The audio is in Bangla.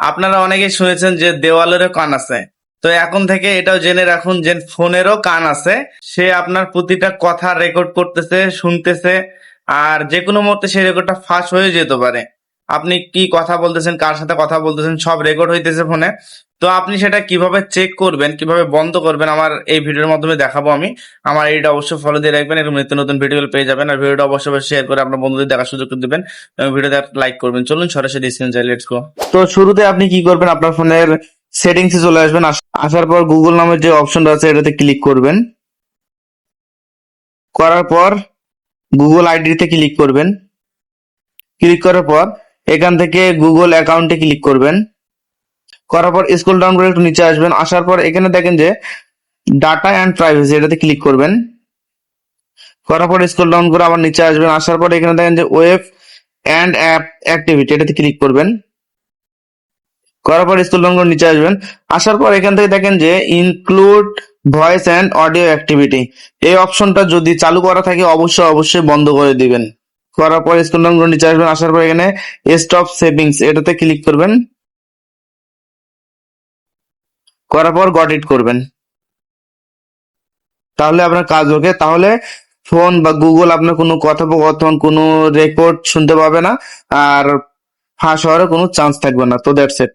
আপনারা অনেকেই শুনেছেন যে দেওয়ালেরও কান আছে। তো এখন থেকে এটাও জেনে রাখুন যে ফোনেরও কান আছে। সে আপনার প্রতিটা কথা রেকর্ড করতেছে, শুনতেছে, আর যে কোনো মুহূর্তে সেই রেকর্ডটা ফাঁস হয়ে যেতে পারে। আপনি কি কথা বলতেছেন, কার সাথে কথা বলতেছেন, সব রেকর্ড হইতেছে ফোনে। তো আপনি সেটা কিভাবে চেক করবেন, কিভাবে বন্ধ করবেন, আমার এই ভিডিওর মাধ্যমে দেখাবো আমি। আমার এইটা অবশ্যই ফলো দিয়ে রাখবেন, এরকম নিত্য নতুন ভিডিও পেয়ে যাবেন। আর ভিডিওটা অবশ্যই শেয়ার করে আপনার বন্ধুদের দেখার সুযোগ করে দিবেন এবং ভিডিওতে লাইক করবেন। চলুন সরাসরি স্ক্রিন যাই, লেটস গো। তো শুরুতে আপনি কি করবেন, আপনার ফোনের সেটিংসে চলে আসবেন। আসার পর গুগল নামের যে অপশনটা আছে এটাতে ক্লিক করবেন। করার পর গুগল আইডিতে ক্লিক করবেন। ক্লিক করার পর এখান থেকে গুগল অ্যাকাউন্টে ক্লিক করবেন। করার পর স্ক্রল ডাউন করে একটু নিচে আসবেন। আসার পর এখানে দেখেন যে ডাটা অ্যান্ড প্রাইভেসি, এটাতে ক্লিক করবেন। করার পর স্ক্রল ডাউন করে আবার নিচে আসবেন। আসার পর এখানে দেখেন যে ওয়েব অ্যান্ড অ্যাপ অ্যাক্টিভিটি, এটাতে ক্লিক করবেন। করার পর স্ক্রল ডাউন করে নিচে আসবেন। আসার পর এখান থেকে দেখেন যে include voice and audio activity, এই অপশনটা যদি চালু করা থাকে অবশ্যই বন্ধ করে দিবেন। করার পর স্ক্রল ডাউন করে নিচে আসবেন। আসার পর এখানে স্টপ সেভিংস, এটাতে ক্লিক করবেন। করার পর গট ইট করবেন। তাহলে আপনার কাজ হবে। তাহলে ফোন বা গুগল আপনার কোনো কথোপকথন, কোনো রেকর্ড শুনতে পাবে না, আর ফাঁস হওয়ারও কোনো চান্স থাকবে না। তো দ্যাটস ইট।